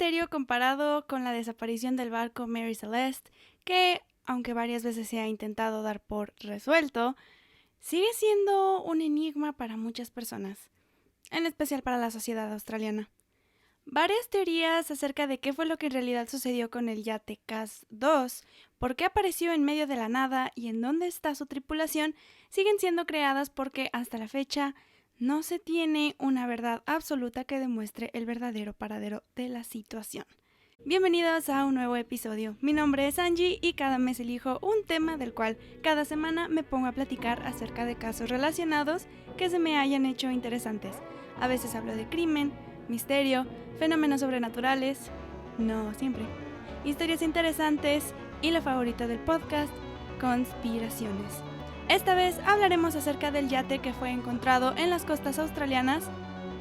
misterio comparado con la desaparición del barco Mary Celeste, que, aunque varias veces se ha intentado dar por resuelto, sigue siendo un enigma para muchas personas, en especial para la sociedad australiana. Varias teorías acerca de qué fue lo que en realidad sucedió con el yate Cas-2, por qué apareció en medio de la nada y en dónde está su tripulación, siguen siendo creadas porque hasta la fecha no se tiene una verdad absoluta que demuestre el verdadero paradero de la situación. Bienvenidos a un nuevo episodio. Mi nombre es Angie y cada mes elijo un tema del cual cada semana me pongo a platicar acerca de casos relacionados que se me hayan hecho interesantes. A veces hablo de crimen, misterio, fenómenos sobrenaturales, no siempre, historias interesantes y lo favorito del podcast, conspiraciones. Esta vez hablaremos acerca del yate que fue encontrado en las costas australianas,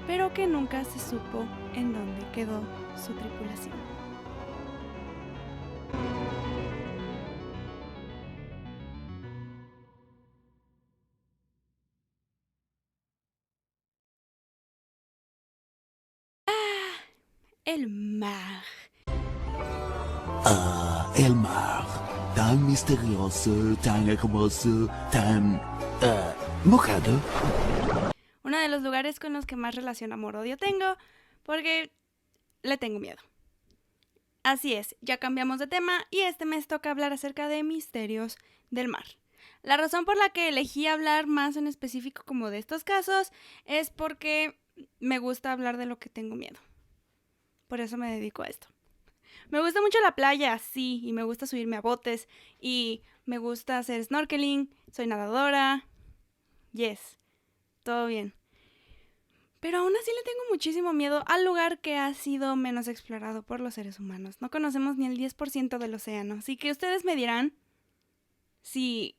pero que nunca se supo en dónde quedó su tripulación. El mar. El mar, tan misterioso, tan hermoso, tan mojado. Uno de los lugares con los que más relación amor-odio tengo, porque le tengo miedo. Así es, ya cambiamos de tema y este mes toca hablar acerca de misterios del mar. La razón por la que elegí hablar más en específico como de estos casos es porque me gusta hablar de lo que tengo miedo. Por eso me dedico a esto. Me gusta mucho la playa, sí, y me gusta subirme a botes, y me gusta hacer snorkeling, soy nadadora, yes, todo bien. Pero aún así le tengo muchísimo miedo al lugar que ha sido menos explorado por los seres humanos. No conocemos ni el 10% del océano, así que ustedes me dirán si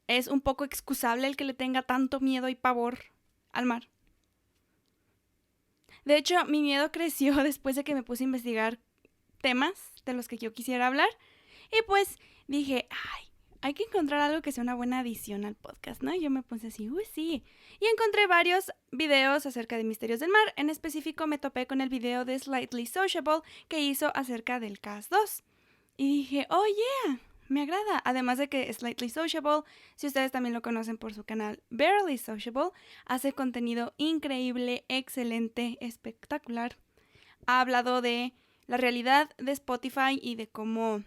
es un poco excusable el que le tenga tanto miedo y pavor al mar. De hecho, mi miedo creció después de que me puse a investigar temas de los que yo quisiera hablar. Y pues dije, hay que encontrar algo que sea una buena adición al podcast, ¿no? Y yo me puse así, sí. Y encontré varios videos acerca de misterios del mar. En específico me topé con el video de Slightly Sociable que hizo acerca del Cas-2. Y dije, oh yeah, me agrada. Además de que Slightly Sociable, si ustedes también lo conocen por su canal Barely Sociable, hace contenido increíble, excelente, espectacular. Ha hablado de la realidad de Spotify y de cómo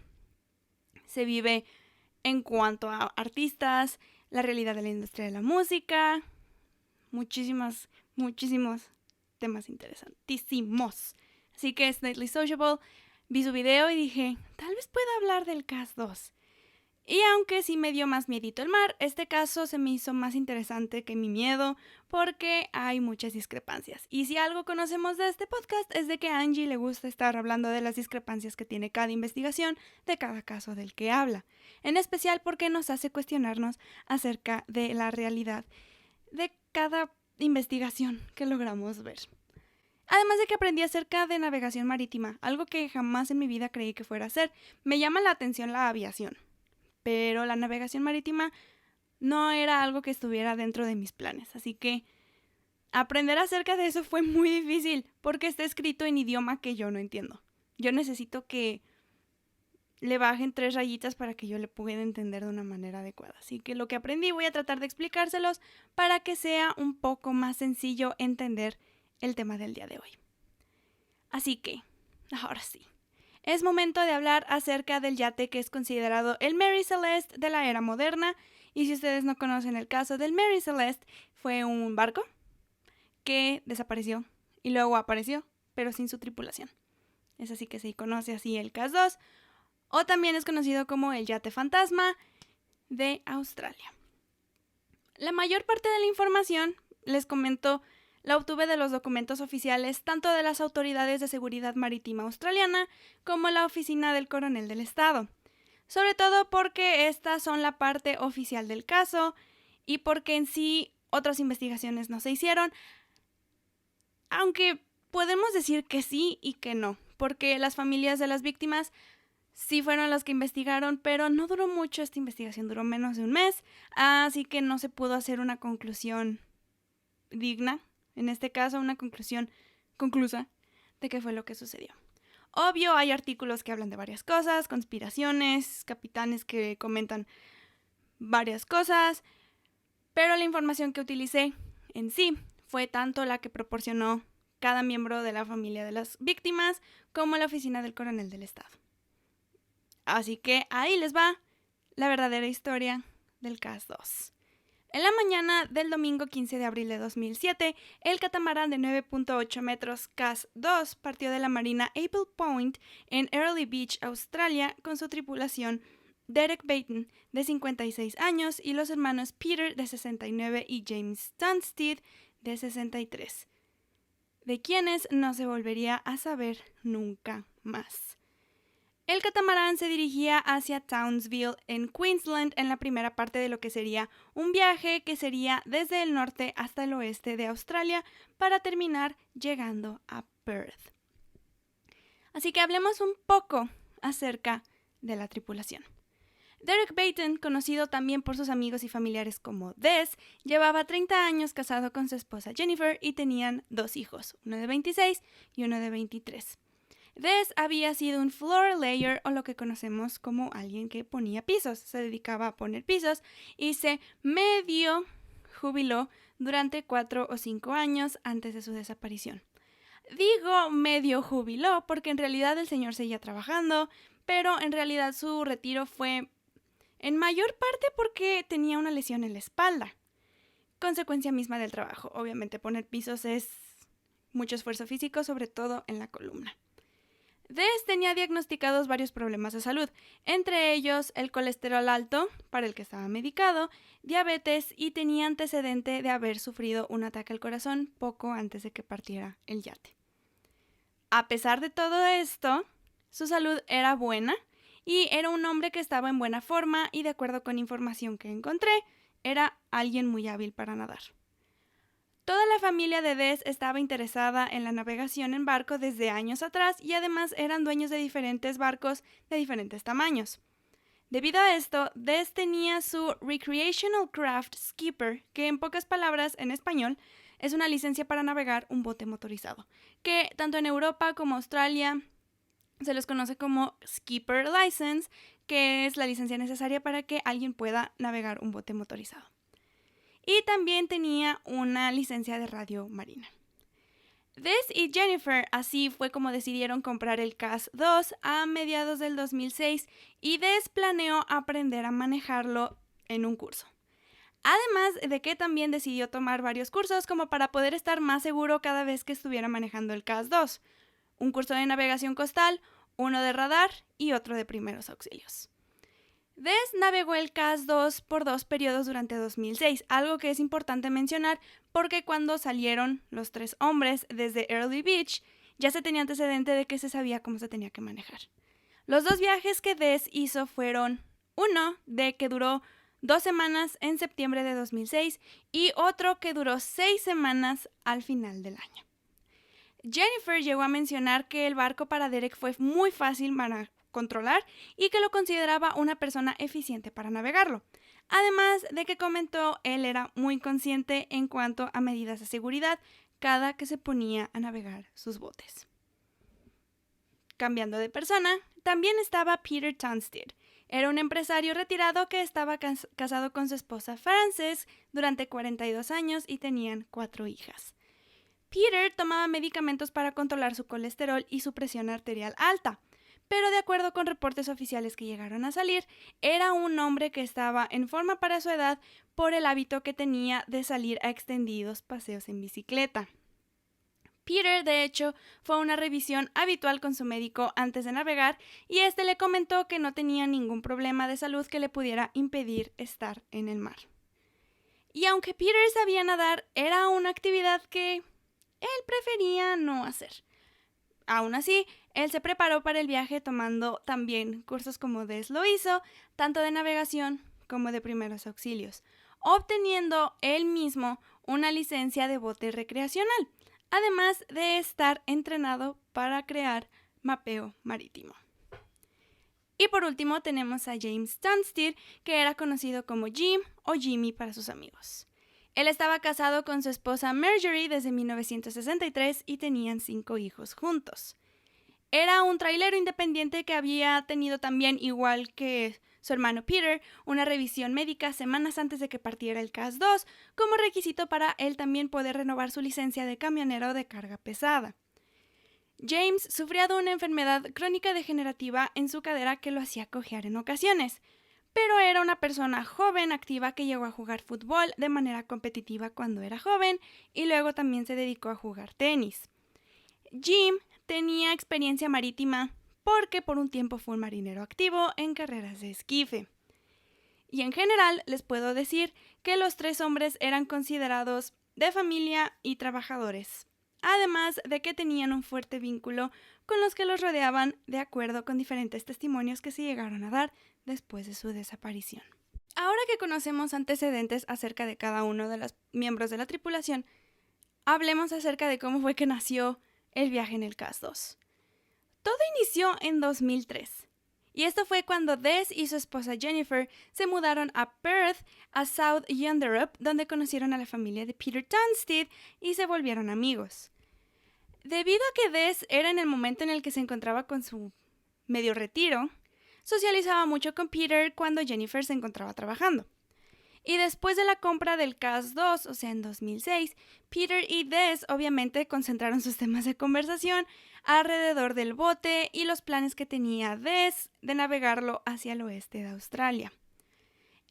se vive en cuanto a artistas, la realidad de la industria de la música, muchísimos temas interesantísimos. Así que Slightly Sociable, vi su video y dije, tal vez pueda hablar del Cas-2. Y aunque sí me dio más miedito el mar, este caso se me hizo más interesante que mi miedo porque hay muchas discrepancias. Y si algo conocemos de este podcast es de que a Angie le gusta estar hablando de las discrepancias que tiene cada investigación de cada caso del que habla. En especial porque nos hace cuestionarnos acerca de la realidad de cada investigación que logramos ver. Además de que aprendí acerca de navegación marítima, algo que jamás en mi vida creí que fuera a hacer. Me llama la atención la aviación, pero la navegación marítima no era algo que estuviera dentro de mis planes, así que aprender acerca de eso fue muy difícil porque está escrito en idioma que yo no entiendo. Yo necesito que le bajen 3 rayitas para que yo le pueda entender de una manera adecuada. Así que lo que aprendí voy a tratar de explicárselos para que sea un poco más sencillo entender el tema del día de hoy. Así que, ahora sí. Es momento de hablar acerca del yate que es considerado el Mary Celeste de la era moderna. Y si ustedes no conocen el caso del Mary Celeste, fue un barco que desapareció y luego apareció, pero sin su tripulación. Es así que se conoce así el Cas-2, o también es conocido como el yate fantasma de Australia. La mayor parte de la información, les comento, la obtuve de los documentos oficiales tanto de las autoridades de seguridad marítima australiana como la oficina del coronel del estado. Sobre todo porque estas son la parte oficial del caso y porque en sí otras investigaciones no se hicieron, aunque podemos decir que sí y que no, porque las familias de las víctimas sí fueron las que investigaron, pero no duró mucho esta investigación, duró menos de un mes, así que no se pudo hacer una conclusión digna. En este caso, una conclusión conclusa de qué fue lo que sucedió. Obvio, hay artículos que hablan de varias cosas, conspiraciones, capitanes que comentan varias cosas, pero la información que utilicé en sí fue tanto la que proporcionó cada miembro de la familia de las víctimas como la oficina del coronel del estado. Así que ahí les va la verdadera historia del CAS-2. En la mañana del domingo 15 de abril de 2007, el catamarán de 9.8 metros CAS-2 partió de la marina Apple Point en Early Beach, Australia, con su tripulación Derek Baton, de 56 años, y los hermanos Peter, de 69, y James Stanstead, de 63, de quienes no se volvería a saber nunca más. El catamarán se dirigía hacia Townsville, en Queensland, en la primera parte de lo que sería un viaje que sería desde el norte hasta el oeste de Australia para terminar llegando a Perth. Así que hablemos un poco acerca de la tripulación. Derek Baton, conocido también por sus amigos y familiares como Des, llevaba 30 años casado con su esposa Jennifer y tenían 2 hijos, uno de 26 y uno de 23. Des había sido un floor layer, o lo que conocemos como alguien que ponía pisos. Se dedicaba a poner pisos y se medio jubiló durante 4 o 5 años antes de su desaparición. Digo medio jubiló porque en realidad el señor seguía trabajando, pero en realidad su retiro fue en mayor parte porque tenía una lesión en la espalda, consecuencia misma del trabajo. Obviamente poner pisos es mucho esfuerzo físico, sobre todo en la columna. Des tenía diagnosticados varios problemas de salud, entre ellos el colesterol alto, para el que estaba medicado, diabetes, y tenía antecedente de haber sufrido un ataque al corazón poco antes de que partiera el yate. A pesar de todo esto, su salud era buena y era un hombre que estaba en buena forma y, de acuerdo con información que encontré, era alguien muy hábil para nadar. Toda la familia de Des estaba interesada en la navegación en barco desde años atrás y además eran dueños de diferentes barcos de diferentes tamaños. Debido a esto, Des tenía su Recreational Craft Skipper, que en pocas palabras en español es una licencia para navegar un bote motorizado, que tanto en Europa como Australia se les conoce como Skipper License, que es la licencia necesaria para que alguien pueda navegar un bote motorizado. Y también tenía una licencia de radio marina. Des y Jennifer así fue como decidieron comprar el CAS-2 a mediados del 2006 y Des planeó aprender a manejarlo en un curso. Además de que también decidió tomar varios cursos como para poder estar más seguro cada vez que estuviera manejando el CAS-2. Un curso de navegación costal, uno de radar y otro de primeros auxilios. Des navegó el CAS-2 por 2 periodos durante 2006, algo que es importante mencionar porque cuando salieron los 3 hombres desde Early Beach, ya se tenía antecedente de que se sabía cómo se tenía que manejar. Los 2 viajes que Des hizo fueron uno de que duró 2 semanas en septiembre de 2006 y otro que duró 6 semanas al final del año. Jennifer llegó a mencionar que el barco para Derek fue muy fácil para controlar y que lo consideraba una persona eficiente para navegarlo. Además de que comentó él era muy consciente en cuanto a medidas de seguridad cada que se ponía a navegar sus botes. Cambiando de persona, también estaba Peter Stanstead. Era un empresario retirado que estaba casado con su esposa Frances durante 42 años y tenían 4 hijas. Peter tomaba medicamentos para controlar su colesterol y su presión arterial alta, pero de acuerdo con reportes oficiales que llegaron a salir, era un hombre que estaba en forma para su edad por el hábito que tenía de salir a extendidos paseos en bicicleta. Peter, de hecho, fue a una revisión habitual con su médico antes de navegar y este le comentó que no tenía ningún problema de salud que le pudiera impedir estar en el mar. Y aunque Peter sabía nadar, era una actividad que él prefería no hacer. Aún así, él se preparó para el viaje tomando también cursos como Des lo hizo, tanto de navegación como de primeros auxilios, obteniendo él mismo una licencia de bote recreacional, además de estar entrenado para crear mapeo marítimo. Y por último tenemos a James Stanstead, que era conocido como Jim o Jimmy para sus amigos. Él estaba casado con su esposa Marjorie desde 1963 y tenían 5 hijos juntos. Era un trailero independiente que había tenido también, igual que su hermano Peter, una revisión médica semanas antes de que partiera el CAS-2, como requisito para él también poder renovar su licencia de camionero de carga pesada. James sufría de una enfermedad crónica degenerativa en su cadera que lo hacía cojear en ocasiones, pero era una persona joven, activa, que llegó a jugar fútbol de manera competitiva cuando era joven y luego también se dedicó a jugar tenis. Jim tenía experiencia marítima porque por un tiempo fue un marinero activo en carreras de esquife. Y en general les puedo decir que los tres hombres eran considerados de familia y trabajadores, además de que tenían un fuerte vínculo con los que los rodeaban, de acuerdo con diferentes testimonios que se llegaron a dar después de su desaparición. Ahora que conocemos antecedentes acerca de cada uno de los miembros de la tripulación, hablemos acerca de cómo fue que nació el viaje en el CAS-2. Todo inició en 2003, y esto fue cuando Des y su esposa Jennifer se mudaron a Perth, a South Yonderup, donde conocieron a la familia de Peter Tunstead y se volvieron amigos. Debido a que Des era en el momento en el que se encontraba con su medio retiro, socializaba mucho con Peter cuando Jennifer se encontraba trabajando. Y después de la compra del CAS-2, o sea en 2006, Peter y Des obviamente concentraron sus temas de conversación alrededor del bote y los planes que tenía Des de navegarlo hacia el oeste de Australia.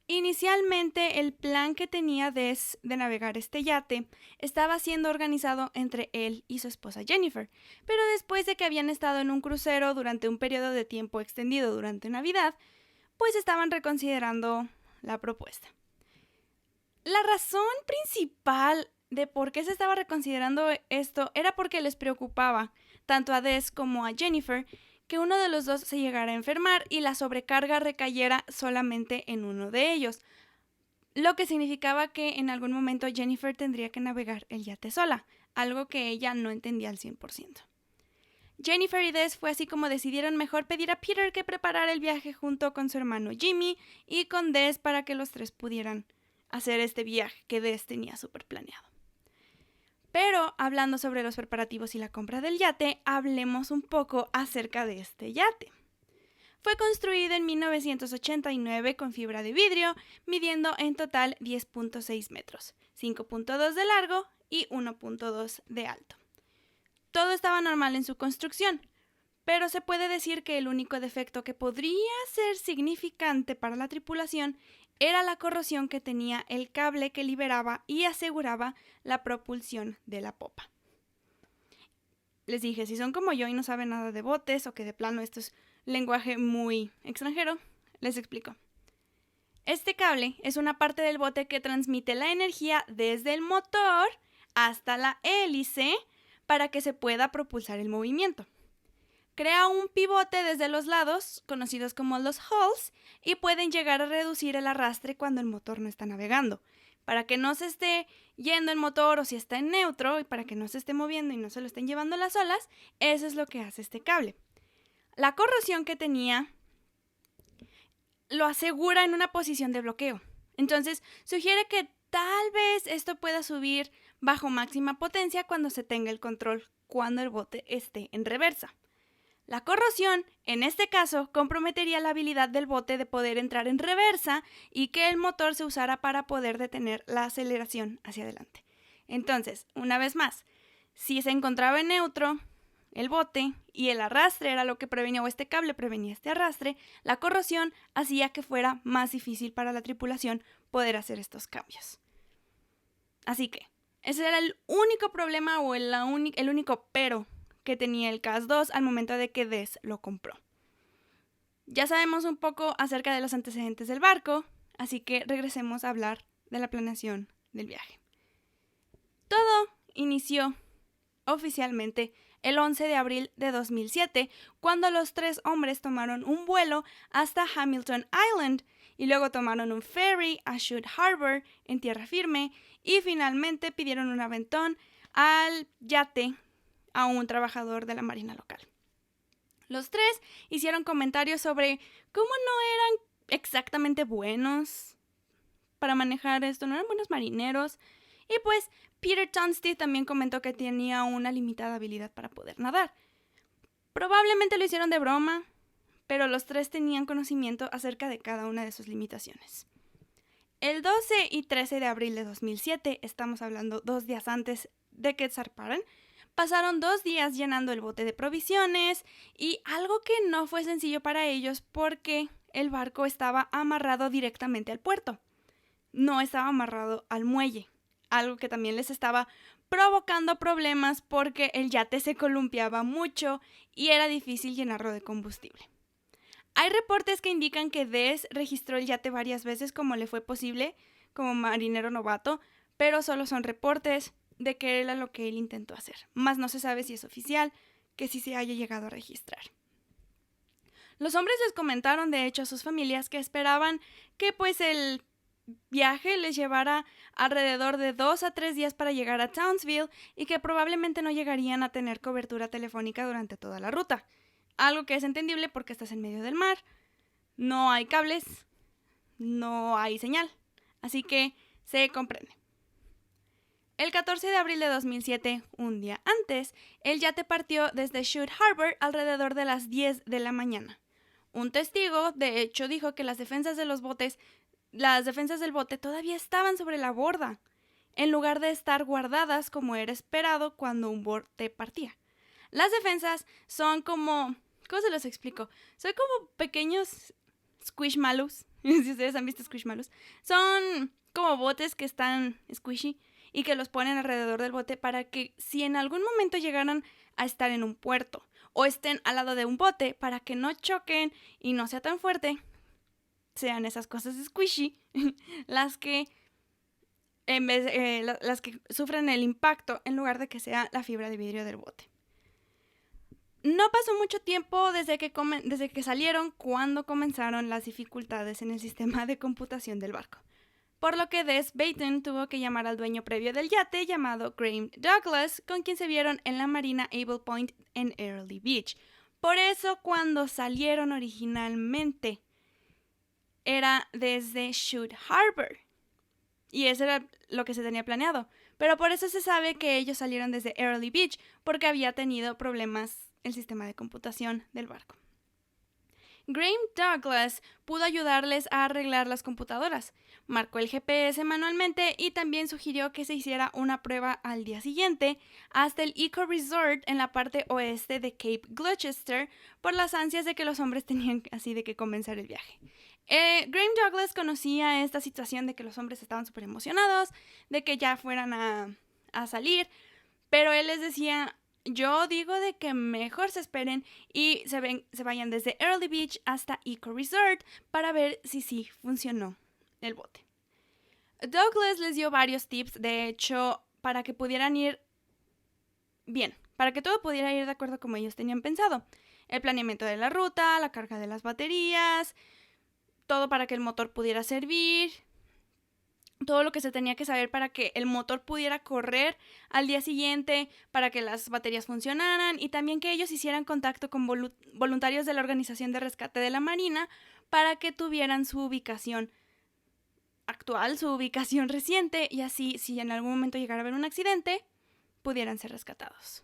Inicialmente, el plan que tenía Des de navegar este yate estaba siendo organizado entre él y su esposa Jennifer, pero después de que habían estado en un crucero durante un periodo de tiempo extendido durante Navidad, pues estaban reconsiderando la propuesta. La razón principal de por qué se estaba reconsiderando esto era porque les preocupaba, tanto a Des como a Jennifer, que uno de los dos se llegara a enfermar y la sobrecarga recayera solamente en uno de ellos, lo que significaba que en algún momento Jennifer tendría que navegar el yate sola, algo que ella no entendía al 100%. Jennifer y Des fue así como decidieron mejor pedir a Peter que preparara el viaje junto con su hermano Jimmy y con Des para que los tres pudieran hacer este viaje que Des tenía súper planeado. Pero hablando sobre los preparativos y la compra del yate, hablemos un poco acerca de este yate. Fue construido en 1989 con fibra de vidrio, midiendo en total 10.6 metros, 5.2 de largo y 1.2 de alto. Todo estaba normal en su construcción, pero se puede decir que el único defecto que podría ser significante para la tripulación era la corrosión que tenía el cable que liberaba y aseguraba la propulsión de la popa. Les dije, si son como yo y no saben nada de botes o que de plano esto es lenguaje muy extranjero, les explico. Este cable es una parte del bote que transmite la energía desde el motor hasta la hélice para que se pueda propulsar el movimiento. Crea un pivote desde los lados, conocidos como los hulls, y pueden llegar a reducir el arrastre cuando el motor no está navegando. Para que no se esté yendo el motor o si está en neutro y para que no se esté moviendo y no se lo estén llevando las olas, eso es lo que hace este cable. La corrosión que tenía lo asegura en una posición de bloqueo. Entonces, sugiere que tal vez esto pueda subir bajo máxima potencia cuando se tenga el control, cuando el bote esté en reversa. La corrosión, en este caso, comprometería la habilidad del bote de poder entrar en reversa y que el motor se usara para poder detener la aceleración hacia adelante. Entonces, una vez más, si se encontraba en neutro el bote y el arrastre era lo que prevenía, o este cable prevenía este arrastre, la corrosión hacía que fuera más difícil para la tripulación poder hacer estos cambios. Así que, ese era el único problema o el único pero que tenía el CAS-2 al momento de que Des lo compró. Ya sabemos un poco acerca de los antecedentes del barco, así que regresemos a hablar de la planeación del viaje. Todo inició oficialmente el 11 de abril de 2007, cuando los tres hombres tomaron un vuelo hasta Hamilton Island y luego tomaron un ferry a Shute Harbor en tierra firme y finalmente pidieron un aventón al yate a un trabajador de la marina local. Los tres hicieron comentarios sobre cómo no eran exactamente buenos para manejar esto, no eran buenos marineros, y pues Peter Tunstead también comentó que tenía una limitada habilidad para poder nadar. Probablemente lo hicieron de broma, pero los tres tenían conocimiento acerca de cada una de sus limitaciones. El 12 y 13 de abril de 2007, estamos hablando 2 días antes de que zarparan, pasaron 2 días llenando el bote de provisiones y algo que no fue sencillo para ellos porque el barco estaba amarrado directamente al puerto. No estaba amarrado al muelle, algo que también les estaba provocando problemas porque el yate se columpiaba mucho y era difícil llenarlo de combustible. Hay reportes que indican que Des registró el yate varias veces como le fue posible, como marinero novato, pero solo son reportes de que era lo que él intentó hacer. Más no se sabe si es oficial, que sí se haya llegado a registrar. Los hombres les comentaron, de hecho, a sus familias que esperaban que pues el viaje les llevara alrededor de 2 a 3 días para llegar a Townsville y que probablemente no llegarían a tener cobertura telefónica durante toda la ruta. Algo que es entendible porque estás en medio del mar, no hay cables, no hay señal, así que se comprende. El 14 de abril de 2007, un día antes, el yate partió desde Shute Harbor alrededor de las 10 de la mañana. Un testigo, de hecho, dijo que las defensas del bote todavía estaban sobre la borda, en lugar de estar guardadas como era esperado cuando un bote partía. Las defensas son como... ¿Cómo se los explico? Son como pequeños squishmallows. Si ustedes han visto squishmallows. Son como botes que están squishy y que los ponen alrededor del bote para que si en algún momento llegaran a estar en un puerto o estén al lado de un bote, para que no choquen y no sea tan fuerte, sean esas cosas squishy las que las que sufren el impacto en lugar de que sea la fibra de vidrio del bote. No pasó mucho tiempo desde que salieron cuando comenzaron las dificultades en el sistema de computación del barco, por lo que Des Baton tuvo que llamar al dueño previo del yate llamado Graham Douglas, con quien se vieron en la marina Able Point en Early Beach. Por eso cuando salieron originalmente era desde Shute Harbor y eso era lo que se tenía planeado, pero por eso se sabe que ellos salieron desde Early Beach porque había tenido problemas el sistema de computación del barco. Graham Douglas pudo ayudarles a arreglar las computadoras, marcó el GPS manualmente y también sugirió que se hiciera una prueba al día siguiente hasta el Eco Resort en la parte oeste de Cape Gloucester por las ansias de que los hombres tenían así de que comenzar el viaje. Graham Douglas conocía esta situación de que los hombres estaban súper emocionados, de que ya fueran a salir, pero él les decía... Yo digo de que mejor se esperen y se vayan desde Early Beach hasta Eco Resort para ver si sí funcionó el bote. Douglas les dio varios tips, de hecho, para que pudieran ir bien, para que todo pudiera ir de acuerdo como ellos tenían pensado. El planeamiento de la ruta, la carga de las baterías, todo para que el motor pudiera servir, todo lo que se tenía que saber para que el motor pudiera correr al día siguiente, para que las baterías funcionaran y también que ellos hicieran contacto con voluntarios de la Organización de Rescate de la Marina para que tuvieran su ubicación actual, su ubicación reciente y así, si en algún momento llegara a haber un accidente, pudieran ser rescatados.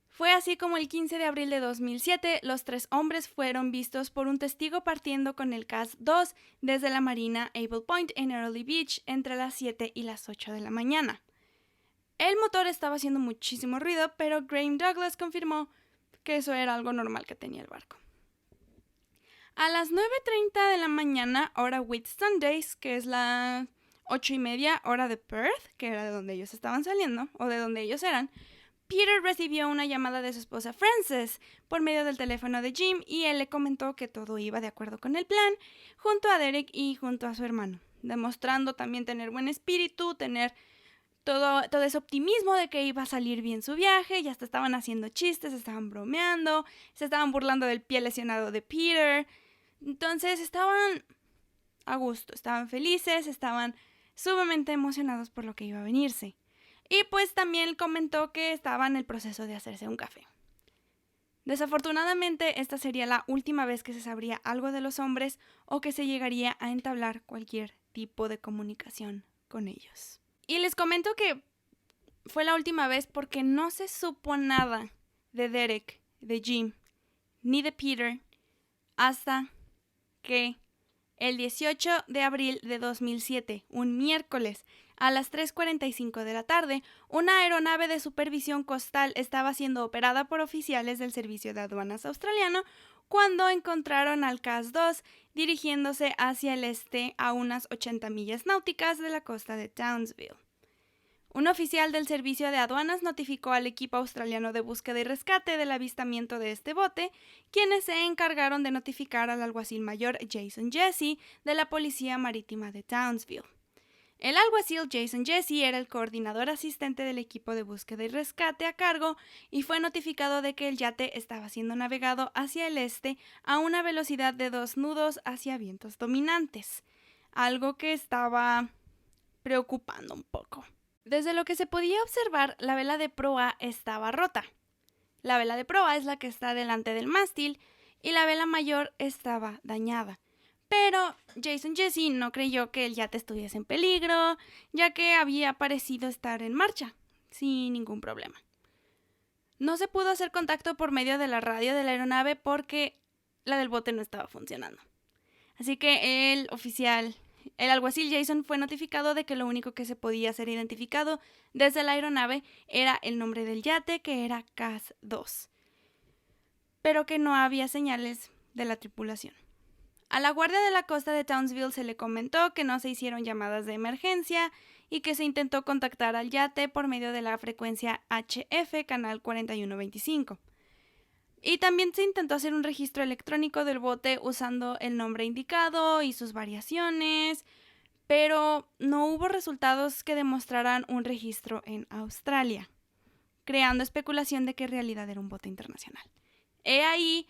Fue así como el 15 de abril de 2007, los 3 hombres fueron vistos por un testigo partiendo con el CAS-2 desde la marina Able Point en Early Beach entre las 7 y las 8 de la mañana. El motor estaba haciendo muchísimo ruido, pero Graham Douglas confirmó que eso era algo normal que tenía el barco. A las 9:30 de la mañana, hora Whitsundays, que es la 8:30 hora de Perth, que era de donde ellos estaban saliendo, o de donde ellos eran, Peter recibió una llamada de su esposa Frances por medio del teléfono de Jim y él le comentó que todo iba de acuerdo con el plan, junto a Derek y junto a su hermano, demostrando también tener buen espíritu, tener todo ese optimismo de que iba a salir bien su viaje, y hasta estaban haciendo chistes, estaban bromeando, se estaban burlando del pie lesionado de Peter. Entonces estaban a gusto, estaban felices, estaban sumamente emocionados por lo que iba a venirse. Y pues también comentó que estaba en el proceso de hacerse un café. Desafortunadamente, esta sería la última vez que se sabría algo de los hombres o que se llegaría a entablar cualquier tipo de comunicación con ellos. Y les comento que fue la última vez porque no se supo nada de Derek, de Jim, ni de Peter, hasta que el 18 de abril de 2007, un miércoles, a las 3:45 de la tarde, una aeronave de supervisión costal estaba siendo operada por oficiales del Servicio de Aduanas australiano cuando encontraron al CAS-2 dirigiéndose hacia el este a unas 80 millas náuticas de la costa de Townsville. Un oficial del Servicio de Aduanas notificó al equipo australiano de búsqueda y rescate del avistamiento de este bote, quienes se encargaron de notificar al alguacil mayor Jason Jesse de la Policía Marítima de Townsville. El alguacil Jason Jesse era el coordinador asistente del equipo de búsqueda y rescate a cargo y fue notificado de que el yate estaba siendo navegado hacia el este a una velocidad de 2 nudos hacia vientos dominantes, algo que estaba preocupando un poco. Desde lo que se podía observar, la vela de proa estaba rota. La vela de proa es la que está delante del mástil y la vela mayor estaba dañada. Pero Jason Jesse no creyó que el yate estuviese en peligro, ya que había parecido estar en marcha, sin ningún problema. No se pudo hacer contacto por medio de la radio de la aeronave porque la del bote no estaba funcionando. Así que el alguacil Jason fue notificado de que lo único que se podía ser identificado desde la aeronave era el nombre del yate, que era CAS-2, pero que no había señales de la tripulación. A la guardia de la costa de Townsville se le comentó que no se hicieron llamadas de emergencia y que se intentó contactar al yate por medio de la frecuencia HF canal 4125. Y también se intentó hacer un registro electrónico del bote usando el nombre indicado y sus variaciones, pero no hubo resultados que demostraran un registro en Australia, creando especulación de que en realidad era un bote internacional. He ahí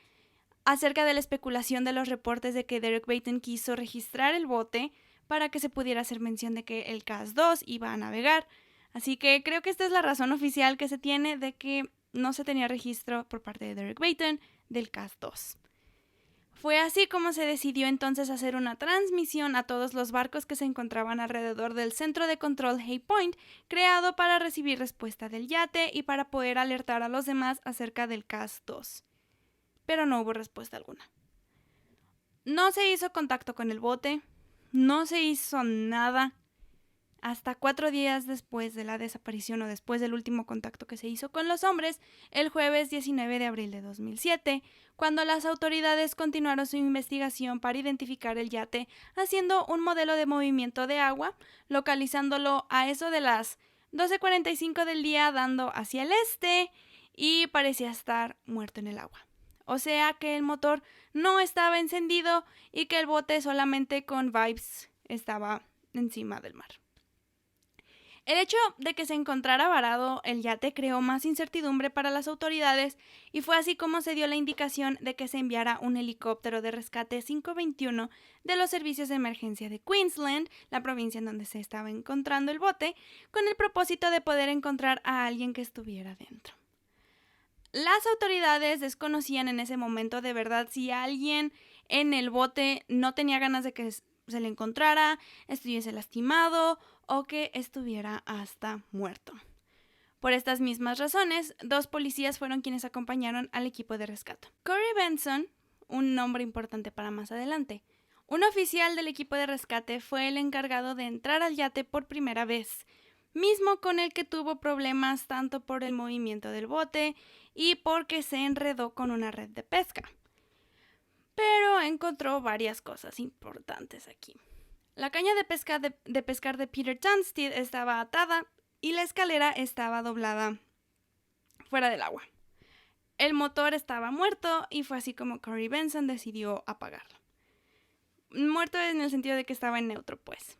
acerca de la especulación de los reportes de que Derek Bateman quiso registrar el bote para que se pudiera hacer mención de que el CAS-2 iba a navegar. Así que creo que esta es la razón oficial que se tiene de que no se tenía registro por parte de Derek Bateman del CAS-2. Fue así como se decidió entonces hacer una transmisión a todos los barcos que se encontraban alrededor del centro de control Hay Point, creado para recibir respuesta del yate y para poder alertar a los demás acerca del CAS-2. Pero no hubo respuesta alguna. No se hizo contacto con el bote, no se hizo nada hasta 4 días después de la desaparición o después del último contacto que se hizo con los hombres, el jueves 19 de abril de 2007, cuando las autoridades continuaron su investigación para identificar el yate haciendo un modelo de movimiento de agua, localizándolo a eso de las 12:45 del día dando hacia el este y parecía estar muerto en el agua. O sea que el motor no estaba encendido y que el bote solamente con vibes estaba encima del mar. El hecho de que se encontrara varado el yate creó más incertidumbre para las autoridades y fue así como se dio la indicación de que se enviara un helicóptero de rescate 521 de los servicios de emergencia de Queensland, la provincia en donde se estaba encontrando el bote, con el propósito de poder encontrar a alguien que estuviera dentro. Las autoridades desconocían en ese momento de verdad si alguien en el bote no tenía ganas de que se le encontrara, estuviese lastimado o que estuviera hasta muerto. Por estas mismas razones, 2 policías fueron quienes acompañaron al equipo de rescate. Corey Benson, un nombre importante para más adelante, un oficial del equipo de rescate, fue el encargado de entrar al yate por primera vez, mismo con el que tuvo problemas tanto por el movimiento del bote y porque se enredó con una red de pesca. Pero encontró varias cosas importantes aquí. La caña de pescar de Peter Tunstead estaba atada y la escalera estaba doblada fuera del agua. El motor estaba muerto y fue así como Corey Benson decidió apagarlo. Muerto en el sentido de que estaba en neutro, pues.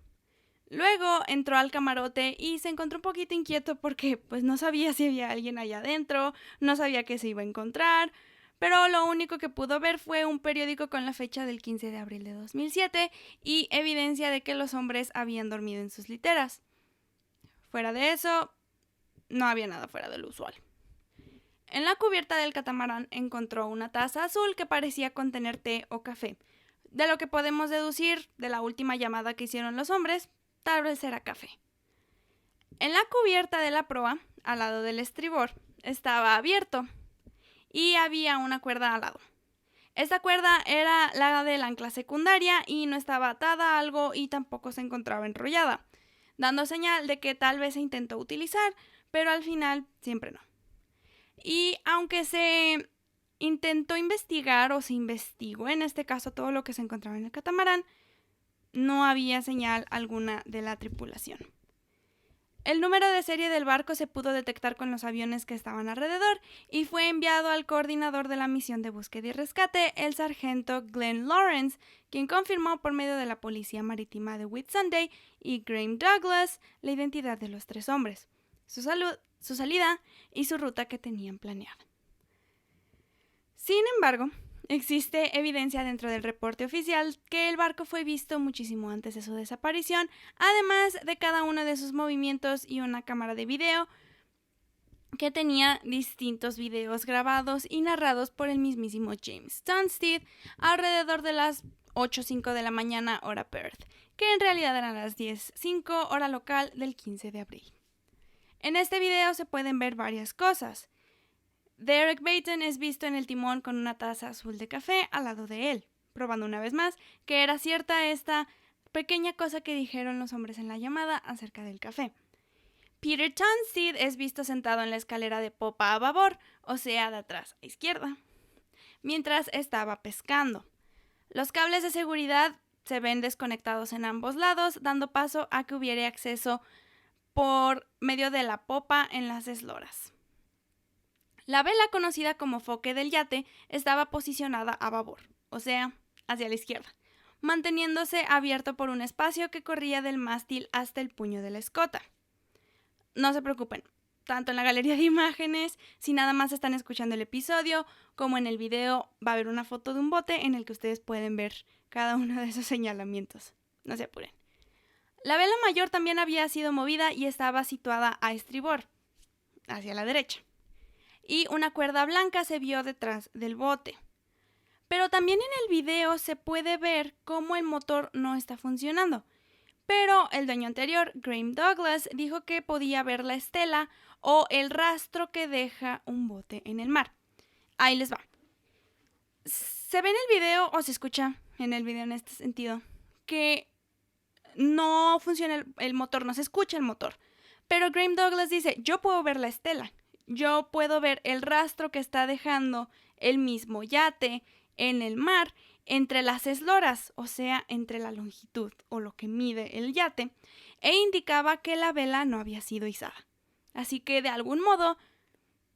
Luego entró al camarote y se encontró un poquito inquieto porque pues no sabía si había alguien allá adentro, no sabía qué se iba a encontrar, pero lo único que pudo ver fue un periódico con la fecha del 15 de abril de 2007 y evidencia de que los hombres habían dormido en sus literas. Fuera de eso, no había nada fuera de lo usual. En la cubierta del catamarán encontró una taza azul que parecía contener té o café, de lo que podemos deducir de la última llamada que hicieron los hombres. Tal vez era café. En la cubierta de la proa, al lado del estribor, estaba abierto. y había una cuerda al lado. Esta cuerda era la del ancla secundaria y no estaba atada a algo y tampoco se encontraba enrollada, dando señal de que tal vez se intentó utilizar, pero al final siempre no. Y aunque se intentó investigar o se investigó en este caso todo lo que se encontraba en el catamarán, no había señal alguna de la tripulación. El número de serie del barco se pudo detectar con los aviones que estaban alrededor y fue enviado al coordinador de la misión de búsqueda y rescate, el sargento Glenn Lawrence, quien confirmó por medio de la policía marítima de Whitsunday y Graham Douglas la identidad de los 3 hombres, su salida y su ruta que tenían planeada. Sin embargo, existe evidencia dentro del reporte oficial que el barco fue visto muchísimo antes de su desaparición, además de cada uno de sus movimientos y una cámara de video que tenía distintos videos grabados y narrados por el mismísimo James Tunstead alrededor de las 8:05 de la mañana hora Perth, que en realidad eran las 10:05 hora local del 15 de abril. En este video se pueden ver varias cosas. Derek Baton es visto en el timón con una taza azul de café al lado de él, probando una vez más que era cierta esta pequeña cosa que dijeron los hombres en la llamada acerca del café. Peter Tunstead es visto sentado en la escalera de popa a babor, o sea, de atrás a izquierda, mientras estaba pescando. Los cables de seguridad se ven desconectados en ambos lados, dando paso a que hubiera acceso por medio de la popa en las esloras. La vela conocida como foque del yate estaba posicionada a babor, o sea, hacia la izquierda, manteniéndose abierto por un espacio que corría del mástil hasta el puño de la escota. No se preocupen, tanto en la galería de imágenes, si nada más están escuchando el episodio, como en el video va a haber una foto de un bote en el que ustedes pueden ver cada uno de esos señalamientos. No se apuren. La vela mayor también había sido movida y estaba situada a estribor, hacia la derecha. Y una cuerda blanca se vio detrás del bote. Pero también en el video se puede ver cómo el motor no está funcionando. Pero el dueño anterior, Graham Douglas, dijo que podía ver la estela o el rastro que deja un bote en el mar. Ahí les va. Se ve en el video, o se escucha en el video en este sentido, que no funciona el motor, no se escucha el motor. Pero Graham Douglas dice, yo puedo ver la estela. Yo puedo ver el rastro que está dejando el mismo yate en el mar entre las esloras, o sea, entre la longitud o lo que mide el yate, e indicaba que la vela no había sido izada. Así que de algún modo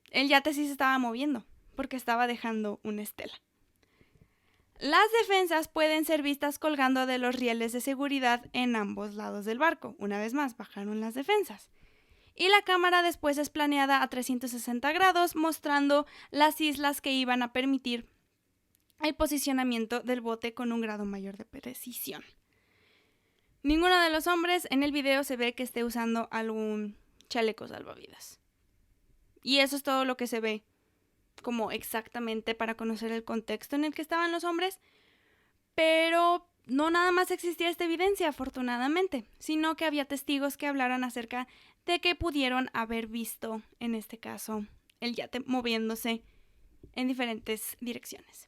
el yate sí se estaba moviendo, porque estaba dejando una estela. Las defensas pueden ser vistas colgando de los rieles de seguridad en ambos lados del barco. Una vez más, bajaron las defensas. Y la cámara después es planeada a 360 grados, mostrando las islas que iban a permitir el posicionamiento del bote con un grado mayor de precisión. Ninguno de los hombres en el video se ve que esté usando algún chaleco salvavidas. Y eso es todo lo que se ve como exactamente para conocer el contexto en el que estaban los hombres. Pero no nada más existía esta evidencia, afortunadamente, sino que había testigos que hablaran acerca de que pudieron haber visto, en este caso, el yate moviéndose en diferentes direcciones.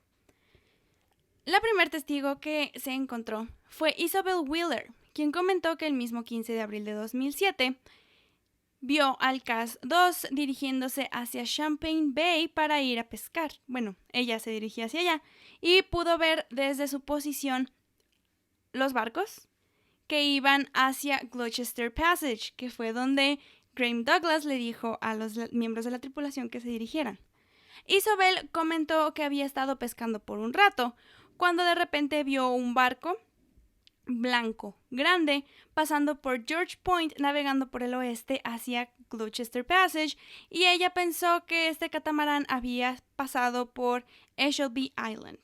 La primer testigo que se encontró fue Isabel Wheeler, quien comentó que el mismo 15 de abril de 2007 vio al Cass 2 dirigiéndose hacia Champagne Bay para ir a pescar. Bueno, ella se dirigía hacia allá y pudo ver desde su posición los barcos que iban hacia Gloucester Passage, que fue donde Graham Douglas le dijo a los miembros de la tripulación que se dirigieran. Isabel comentó que había estado pescando por un rato, cuando de repente vio un barco blanco, grande, pasando por George Point, navegando por el oeste hacia Gloucester Passage, y ella pensó que este catamarán había pasado por Eshelby Island.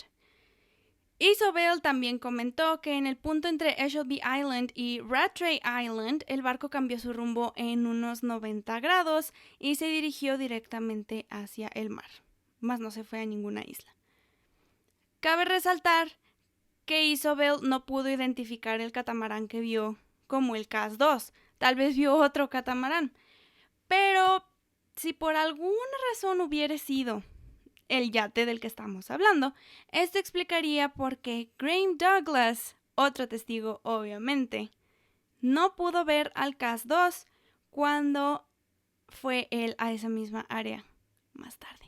Isabel también comentó que en el punto entre Eshelby Island y Rattray Island, el barco cambió su rumbo en unos 90 grados y se dirigió directamente hacia el mar, mas no se fue a ninguna isla. Cabe resaltar que Isabel no pudo identificar el catamarán que vio como el Cass 2, tal vez vio otro catamarán, pero si por alguna razón hubiera sido el yate del que estamos hablando. Esto explicaría por qué Graham Douglas, otro testigo obviamente, no pudo ver al CAS-2 cuando fue él a esa misma área más tarde.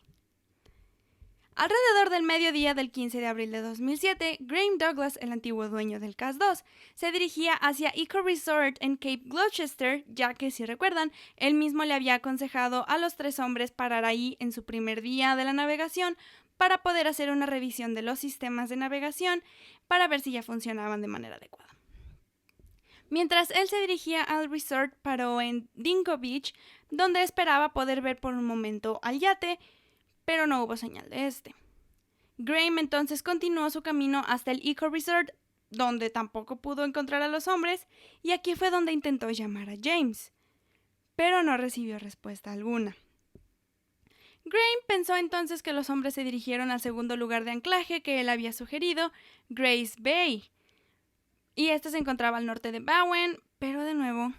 Alrededor del mediodía del 15 de abril de 2007, Graham Douglas, el antiguo dueño del CAS-2, se dirigía hacia Eco Resort en Cape Gloucester, ya que, si recuerdan, él mismo le había aconsejado a los 3 hombres parar ahí en su primer día de la navegación para poder hacer una revisión de los sistemas de navegación para ver si ya funcionaban de manera adecuada. Mientras él se dirigía al resort, paró en Dingo Beach, donde esperaba poder ver por un momento al yate, pero no hubo señal de este. Graham entonces continuó su camino hasta el Eco Resort, donde tampoco pudo encontrar a los hombres, y aquí fue donde intentó llamar a James, pero no recibió respuesta alguna. Graham pensó entonces que los hombres se dirigieron al segundo lugar de anclaje que él había sugerido, Grace Bay, y este se encontraba al norte de Bowen, pero de nuevo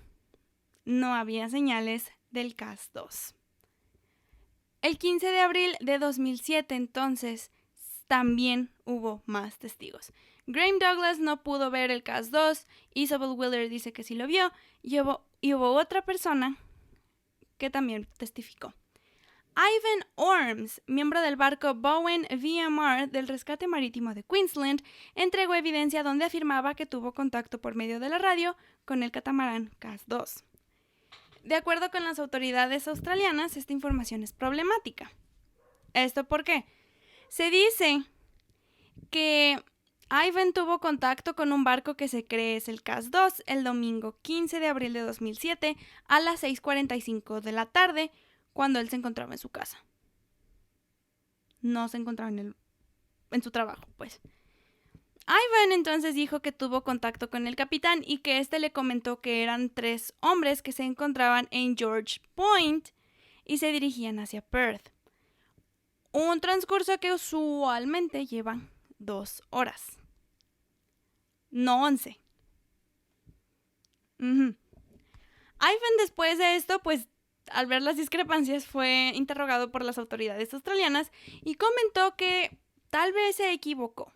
no había señales del CAS-2. El 15 de abril de 2007, entonces, también hubo más testigos. Graham Douglas no pudo ver el CAS-2, Isabel Wheeler dice que sí lo vio, y hubo otra persona que también testificó. Ivan Orms, miembro del barco Bowen VMR del rescate marítimo de Queensland, entregó evidencia donde afirmaba que tuvo contacto por medio de la radio con el catamarán CAS-2. De acuerdo con las autoridades australianas, esta información es problemática. ¿Esto por qué? Se dice que Ivan tuvo contacto con un barco que se cree es el CAS-2 el domingo 15 de abril de 2007 a las 6:45 de la tarde, cuando él se encontraba en su casa. No se encontraba en su trabajo, pues. Ivan entonces dijo que tuvo contacto con el capitán y que éste le comentó que eran 3 hombres que se encontraban en George Point y se dirigían hacia Perth. Un transcurso que usualmente lleva 2 horas. No 11. Ivan, después de esto, pues al ver las discrepancias, fue interrogado por las autoridades australianas y comentó que tal vez se equivocó.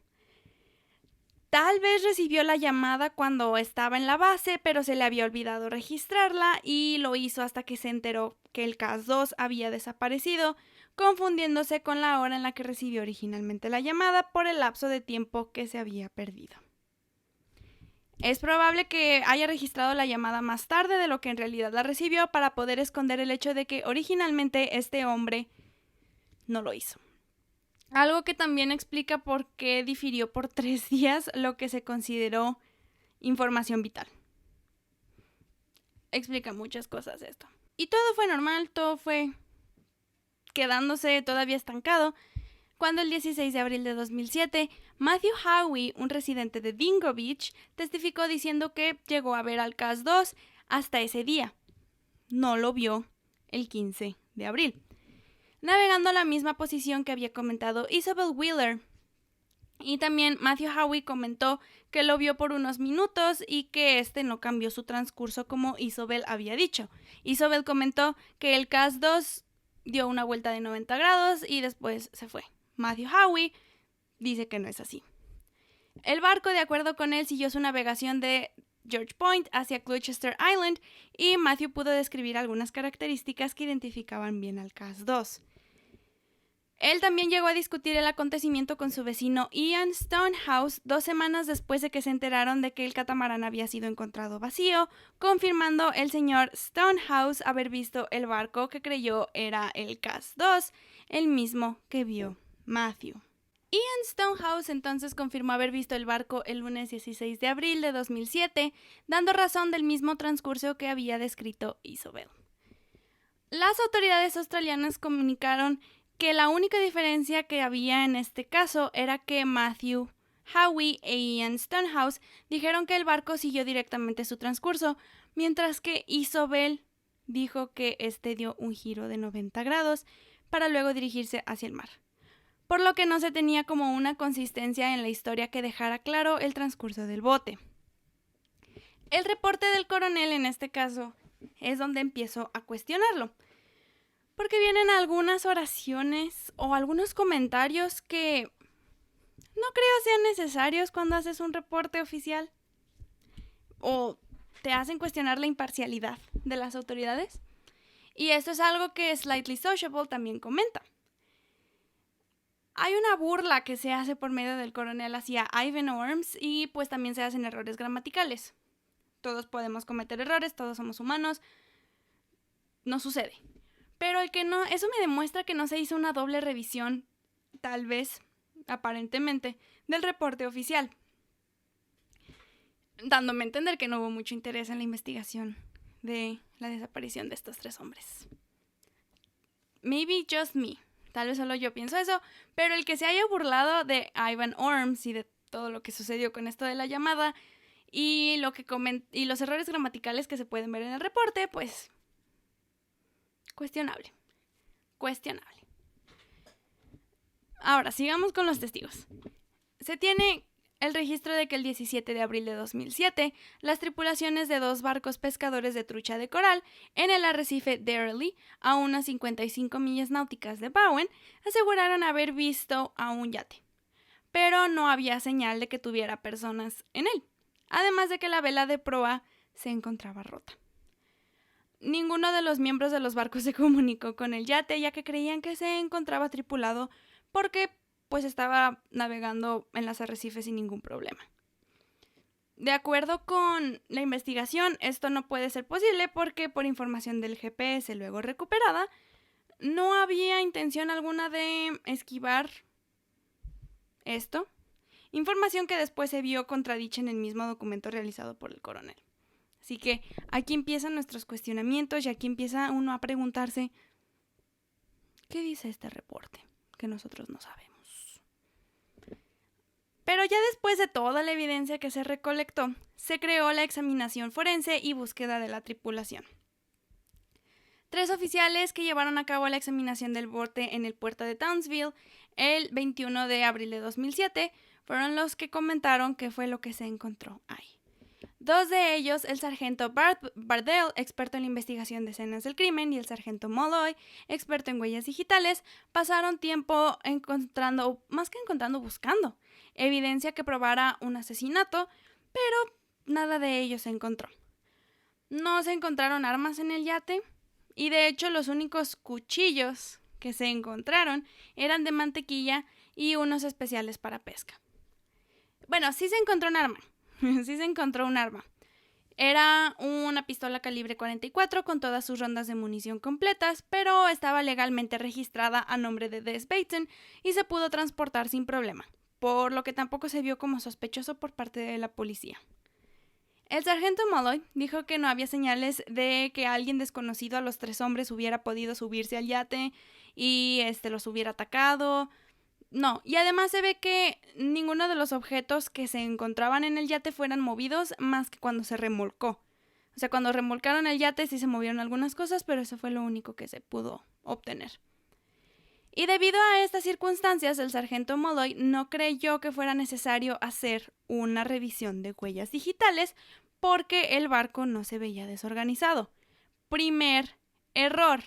Tal vez recibió la llamada cuando estaba en la base, pero se le había olvidado registrarla y lo hizo hasta que se enteró que el CAS-2 había desaparecido, confundiéndose con la hora en la que recibió originalmente la llamada por el lapso de tiempo que se había perdido. Es probable que haya registrado la llamada más tarde de lo que en realidad la recibió para poder esconder el hecho de que originalmente este hombre no lo hizo. Algo que también explica por qué difirió por 3 días lo que se consideró información vital. Explica muchas cosas esto. Y todo fue normal, todo fue quedándose todavía estancado, cuando el 16 de abril de 2007, Matthew Howie, un residente de Dingo Beach, testificó diciendo que llegó a ver al CAS-2 hasta ese día. No lo vio el 15 de abril. Navegando a la misma posición que había comentado Isabel Wheeler. Y también Matthew Howie comentó que lo vio por unos minutos y que este no cambió su transcurso como Isabel había dicho. Isabel comentó que el CAS-2 dio una vuelta de 90 grados y después se fue. Matthew Howie dice que no es así. El barco, de acuerdo con él, siguió su navegación de George Point hacia Gloucester Island y Matthew pudo describir algunas características que identificaban bien al CAS-2. Él también llegó a discutir el acontecimiento con su vecino Ian Stonehouse 2 semanas después de que se enteraron de que el catamarán había sido encontrado vacío, confirmando el señor Stonehouse haber visto el barco que creyó era el CAS-2, el mismo que vio Matthew. Ian Stonehouse entonces confirmó haber visto el barco el lunes 16 de abril de 2007, dando razón del mismo transcurso que había descrito Isabel. Las autoridades australianas comunicaron que la única diferencia que había en este caso era que Matthew Howie e Ian Stonehouse dijeron que el barco siguió directamente su transcurso, mientras que Isabel dijo que este dio un giro de 90 grados para luego dirigirse hacia el mar, por lo que no se tenía como una consistencia en la historia que dejara claro el transcurso del bote. El reporte del coronel en este caso es donde empiezo a cuestionarlo, porque vienen algunas oraciones o algunos comentarios que no creo sean necesarios cuando haces un reporte oficial o te hacen cuestionar la imparcialidad de las autoridades. Y esto es algo que Slightly Sociable también comenta. Hay una burla que se hace por medio del coronel hacia Ivan Orms y pues también se hacen errores gramaticales. Todos podemos cometer errores, todos somos humanos, no sucede. Pero eso me demuestra que no se hizo una doble revisión, tal vez, aparentemente, del reporte oficial, dándome a entender que no hubo mucho interés en la investigación de la desaparición de estos 3 hombres. Maybe just me. Tal vez solo yo pienso eso, pero el que se haya burlado de Ivan Orms y de todo lo que sucedió con esto de la llamada y los errores gramaticales que se pueden ver en el reporte, pues cuestionable. Ahora, sigamos con los testigos. Se tiene el registro de que el 17 de abril de 2007, las tripulaciones de 2 barcos pescadores de trucha de coral en el arrecife Darley, a unas 55 millas náuticas de Bowen, aseguraron haber visto a un yate, pero no había señal de que tuviera personas en él, además de que la vela de proa se encontraba rota. Ninguno de los miembros de los barcos se comunicó con el yate, ya que creían que se encontraba tripulado porque pues estaba navegando en los arrecifes sin ningún problema. De acuerdo con la investigación, esto no puede ser posible porque por información del GPS luego recuperada, no había intención alguna de esquivar esto, información que después se vio contradicha en el mismo documento realizado por el coronel. Así que aquí empiezan nuestros cuestionamientos y aquí empieza uno a preguntarse, ¿qué dice este reporte que nosotros no sabemos? Pero ya después de toda la evidencia que se recolectó, se creó la examinación forense y búsqueda de la tripulación. 3 oficiales que llevaron a cabo la examinación del bote en el puerto de Townsville el 21 de abril de 2007 fueron los que comentaron qué fue lo que se encontró ahí. 2 de ellos, el sargento Bardell, experto en la investigación de escenas del crimen, y el sargento Molloy, experto en huellas digitales, pasaron tiempo buscando evidencia que probara un asesinato, pero nada de ello se encontró. No se encontraron armas en el yate, y de hecho los únicos cuchillos que se encontraron eran de mantequilla y unos especiales para pesca. Bueno, sí se encontró un arma. Sí se encontró un arma. Era una pistola calibre 44 con todas sus rondas de munición completas, pero estaba legalmente registrada a nombre de Des Bateson y se pudo transportar sin problema, por lo que tampoco se vio como sospechoso por parte de la policía. El sargento Molloy dijo que no había señales de que alguien desconocido a los 3 hombres hubiera podido subirse al yate y los hubiera atacado. No, y además se ve que ninguno de los objetos que se encontraban en el yate fueran movidos más que cuando se remolcó. O sea, cuando remolcaron el yate sí se movieron algunas cosas, pero eso fue lo único que se pudo obtener. Y debido a estas circunstancias, el sargento Molloy no creyó que fuera necesario hacer una revisión de huellas digitales porque el barco no se veía desorganizado. Primer error.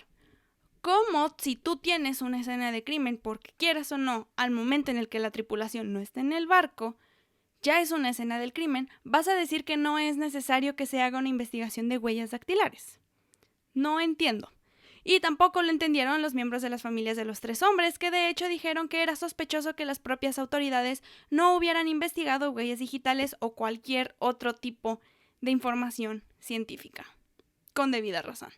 ¿Cómo si tú tienes una escena de crimen, porque quieras o no, al momento en el que la tripulación no está en el barco, ya es una escena del crimen, vas a decir que no es necesario que se haga una investigación de huellas dactilares? No entiendo. Y tampoco lo entendieron los miembros de las familias de los 3 hombres, que de hecho dijeron que era sospechoso que las propias autoridades no hubieran investigado huellas digitales o cualquier otro tipo de información científica, con debida razón.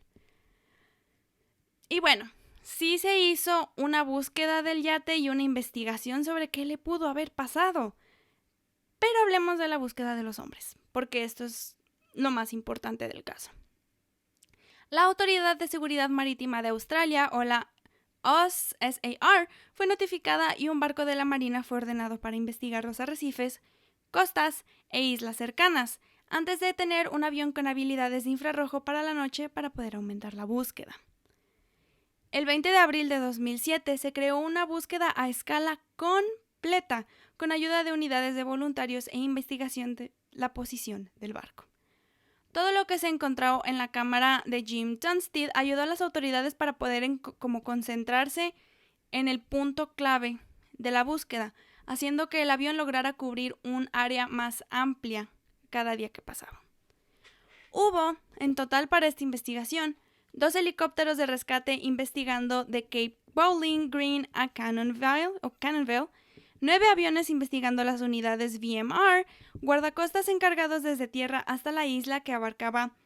Y bueno, sí se hizo una búsqueda del yate y una investigación sobre qué le pudo haber pasado. Pero hablemos de la búsqueda de los hombres, porque esto es lo más importante del caso. La Autoridad de Seguridad Marítima de Australia, o la AUSSAR, fue notificada y un barco de la Marina fue ordenado para investigar los arrecifes, costas e islas cercanas, antes de tener un avión con habilidades de infrarrojo para la noche para poder aumentar la búsqueda. El 20 de abril de 2007 se creó una búsqueda a escala completa con ayuda de unidades de voluntarios e investigación de la posición del barco. Todo lo que se encontró en la cámara de Jim Tunstead ayudó a las autoridades para poder como concentrarse en el punto clave de la búsqueda, haciendo que el avión lograra cubrir un área más amplia cada día que pasaba. Hubo, en total para esta investigación, 2 helicópteros de rescate investigando de Cape Bowling Green a Cannonville, 9 aviones investigando las unidades VMR, guardacostas encargados desde tierra hasta la isla que abarcaba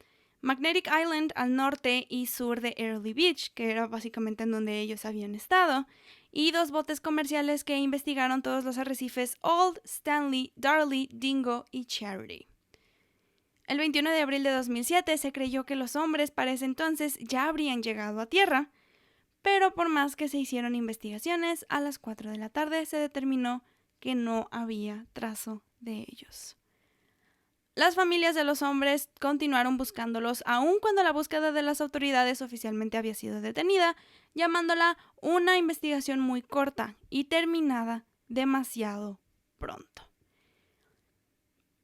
Magnetic Island al norte y sur de Early Beach, que era básicamente en donde ellos habían estado, y 2 botes comerciales que investigaron todos los arrecifes Old, Stanley, Darley, Dingo y Charity. El 21 de abril de 2007 se creyó que los hombres para ese entonces ya habrían llegado a tierra, pero por más que se hicieron investigaciones, a las 4 de la tarde se determinó que no había trazo de ellos. Las familias de los hombres continuaron buscándolos aun cuando la búsqueda de las autoridades oficialmente había sido detenida, llamándola una investigación muy corta y terminada demasiado pronto.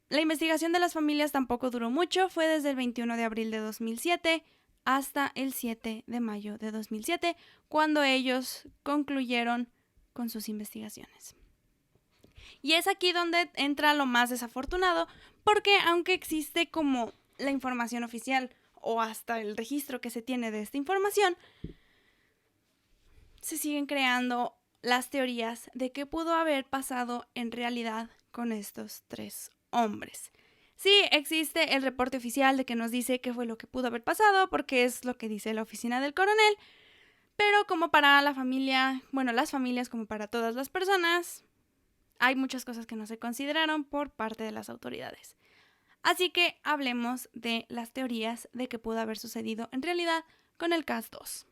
La investigación de las familias tampoco duró mucho, fue desde el 21 de abril de 2007 hasta el 7 de mayo de 2007, cuando ellos concluyeron con sus investigaciones. Y es aquí donde entra lo más desafortunado, porque aunque existe como la información oficial o hasta el registro que se tiene de esta información, se siguen creando las teorías de qué pudo haber pasado en realidad con estos 3 hombres. Sí, existe el reporte oficial de que nos dice qué fue lo que pudo haber pasado, porque es lo que dice la oficina del coronel, pero como para la familia, bueno, las familias como para todas las personas, hay muchas cosas que no se consideraron por parte de las autoridades. Así que hablemos de las teorías de que pudo haber sucedido en realidad con el caso 2.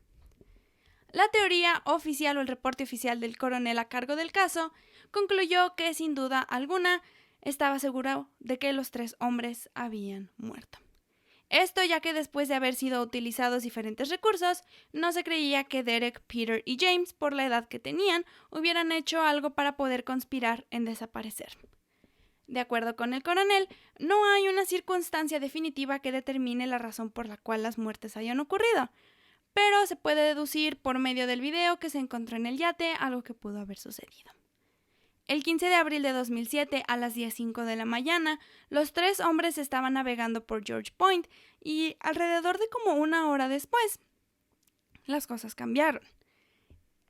La teoría oficial o el reporte oficial del coronel a cargo del caso concluyó que sin duda alguna estaba seguro de que los 3 hombres habían muerto. Esto ya que después de haber sido utilizados diferentes recursos, no se creía que Derek, Peter y James, por la edad que tenían, hubieran hecho algo para poder conspirar en desaparecer. De acuerdo con el coronel, no hay una circunstancia definitiva que determine la razón por la cual las muertes hayan ocurrido, pero se puede deducir por medio del video que se encontró en el yate algo que pudo haber sucedido. El 15 de abril de 2007, a las 10:05 de la mañana, los 3 hombres estaban navegando por George Point y alrededor de como 1 hora después, las cosas cambiaron.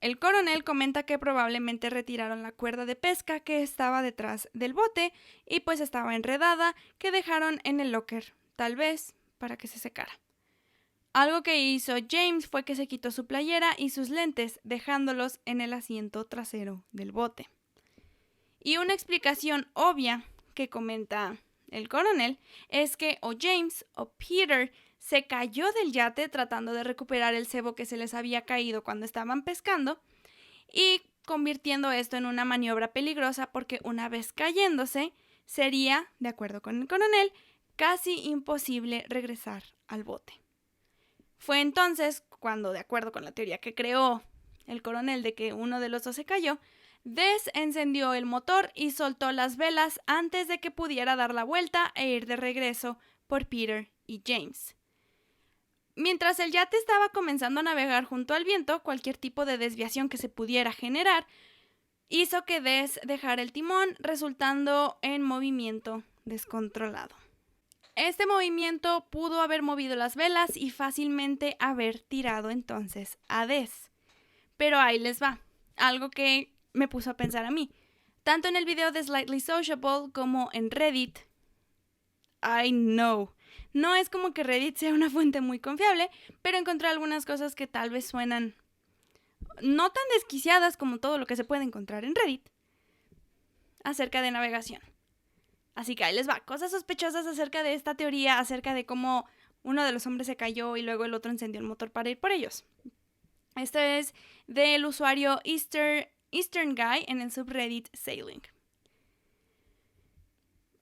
El coronel comenta que probablemente retiraron la cuerda de pesca que estaba detrás del bote y pues estaba enredada, que dejaron en el locker, tal vez para que se secara. Algo que hizo James fue que se quitó su playera y sus lentes, dejándolos en el asiento trasero del bote. Y una explicación obvia que comenta el coronel es que o James o Peter se cayó del yate tratando de recuperar el cebo que se les había caído cuando estaban pescando y convirtiendo esto en una maniobra peligrosa porque una vez cayéndose sería, de acuerdo con el coronel, casi imposible regresar al bote. Fue entonces cuando, de acuerdo con la teoría que creó el coronel de que uno de los 2 se cayó, desencendió el motor y soltó las velas antes de que pudiera dar la vuelta e ir de regreso por Peter y James. Mientras el yate estaba comenzando a navegar junto al viento, cualquier tipo de desviación que se pudiera generar hizo que Des dejara el timón, resultando en movimiento descontrolado. Este movimiento pudo haber movido las velas y fácilmente haber tirado entonces a Des. Pero ahí les va, algo que me puso a pensar a mí. Tanto en el video de Slightly Sociable como en Reddit, I know, no es como que Reddit sea una fuente muy confiable, pero encontré algunas cosas que tal vez suenan no tan desquiciadas como todo lo que se puede encontrar en Reddit acerca de navegación. Así que ahí les va, cosas sospechosas acerca de esta teoría, acerca de cómo uno de los hombres se cayó y luego el otro encendió el motor para ir por ellos. Esto es del usuario Eastern Guy en el subreddit Sailing.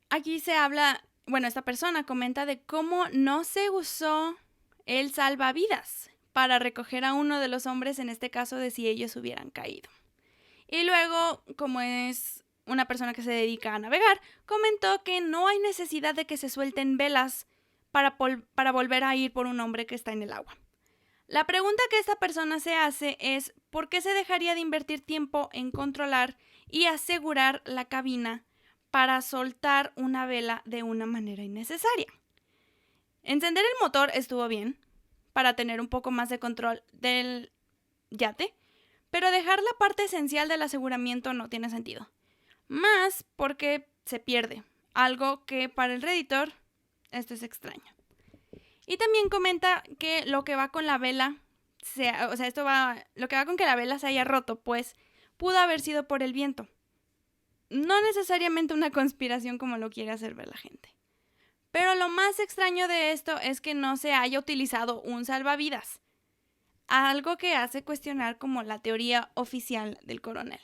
Aquí se habla, esta persona comenta de cómo no se usó el salvavidas para recoger a uno de los hombres, en este caso de si ellos hubieran caído. Y luego, como es una persona que se dedica a navegar, comentó que no hay necesidad de que se suelten velas para volver a ir por un hombre que está en el agua. La pregunta que esta persona se hace es ¿por qué se dejaría de invertir tiempo en controlar y asegurar la cabina para soltar una vela de una manera innecesaria? Encender el motor estuvo bien para tener un poco más de control del yate, pero dejar la parte esencial del aseguramiento no tiene sentido. Más porque se pierde, algo que para el Redditor esto es extraño. Y también comenta que lo que va con la vela, lo que va con que la vela se haya roto, pues pudo haber sido por el viento. No necesariamente una conspiración como lo quiere hacer ver la gente. Pero lo más extraño de esto es que no se haya utilizado un salvavidas, algo que hace cuestionar como la teoría oficial del coronel.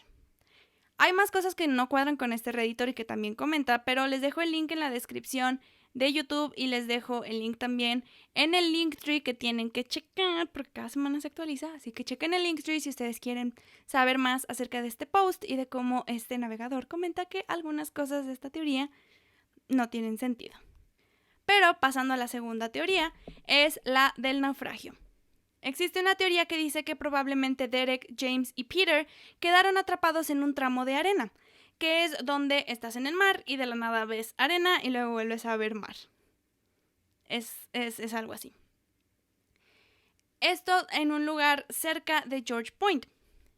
Hay más cosas que no cuadran con este Redditor y que también comenta, pero les dejo el link en la descripción de YouTube y les dejo el link también en el Linktree que tienen que checar porque cada semana se actualiza, así que chequen el Linktree si ustedes quieren saber más acerca de este post y de cómo este navegador comenta que algunas cosas de esta teoría no tienen sentido. Pero pasando a la segunda teoría, es la del naufragio. Existe una teoría que dice que probablemente Derek, James y Peter quedaron atrapados en un tramo de arena, que es donde estás en el mar y de la nada ves arena y luego vuelves a ver mar. Es algo así. Esto en un lugar cerca de George Point.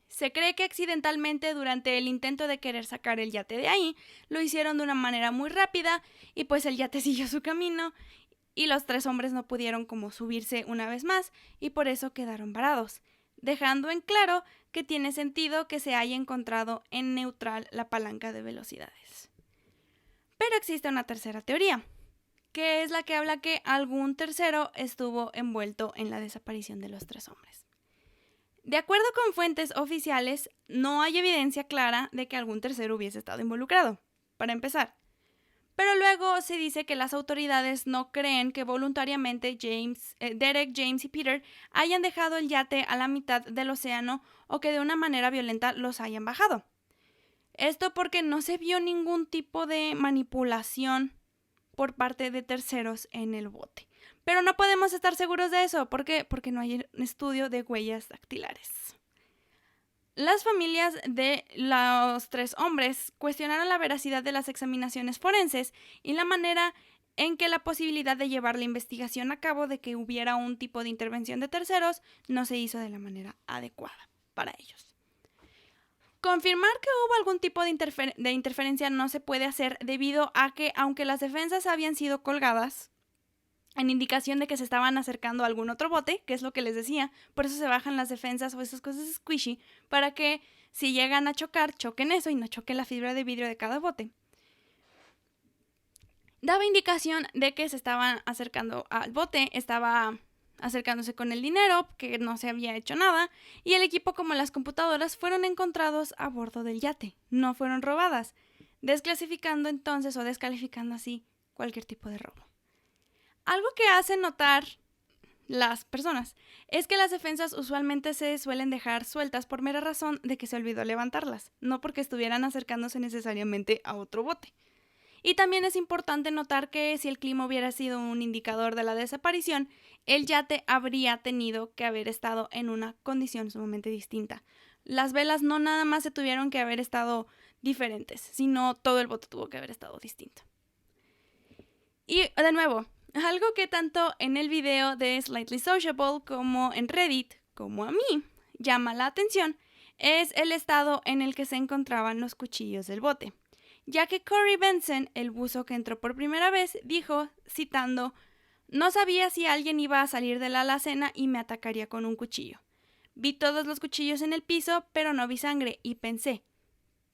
Se cree que accidentalmente durante el intento de querer sacar el yate de ahí, lo hicieron de una manera muy rápida y pues el yate siguió su camino y los 3 hombres no pudieron como subirse una vez más y por eso quedaron varados, dejando en claro que tiene sentido que se haya encontrado en neutral la palanca de velocidades. Pero existe una tercera teoría, que es la que habla que algún tercero estuvo envuelto en la desaparición de los 3 hombres. De acuerdo con fuentes oficiales, no hay evidencia clara de que algún tercero hubiese estado involucrado, para empezar. Pero luego se dice que las autoridades no creen que voluntariamente Derek, James y Peter hayan dejado el yate a la mitad del océano o que de una manera violenta los hayan bajado. Esto porque no se vio ningún tipo de manipulación por parte de terceros en el bote. Pero no podemos estar seguros de eso. ¿Por qué? Porque no hay un estudio de huellas dactilares. Las familias de los 3 hombres cuestionaron la veracidad de las examinaciones forenses y la manera en que la posibilidad de llevar la investigación a cabo de que hubiera un tipo de intervención de terceros no se hizo de la manera adecuada para ellos. Confirmar que hubo algún tipo de interferencia no se puede hacer debido a que, aunque las defensas habían sido colgadas, en indicación de que se estaban acercando a algún otro bote, que es lo que les decía, por eso se bajan las defensas o esas cosas squishy, para que si llegan a chocar, choquen eso y no choquen la fibra de vidrio de cada bote. Daba indicación de que se estaban acercando al bote, estaba acercándose con el dinero, que no se había hecho nada, y el equipo como las computadoras fueron encontrados a bordo del yate, no fueron robadas, desclasificando entonces o descalificando así cualquier tipo de robo. Algo que hace notar las personas es que las defensas usualmente se suelen dejar sueltas por mera razón de que se olvidó levantarlas, no porque estuvieran acercándose necesariamente a otro bote. Y también es importante notar que si el clima hubiera sido un indicador de la desaparición, el yate habría tenido que haber estado en una condición sumamente distinta. Las velas no nada más se tuvieron que haber estado diferentes, sino todo el bote tuvo que haber estado distinto. Y de nuevo, algo que tanto en el video de Slightly Sociable como en Reddit, como a mí, llama la atención, es el estado en el que se encontraban los cuchillos del bote, ya que Corey Benson, el buzo que entró por primera vez, dijo, citando, «No sabía si alguien iba a salir de la alacena y me atacaría con un cuchillo. Vi todos los cuchillos en el piso, pero no vi sangre, y pensé,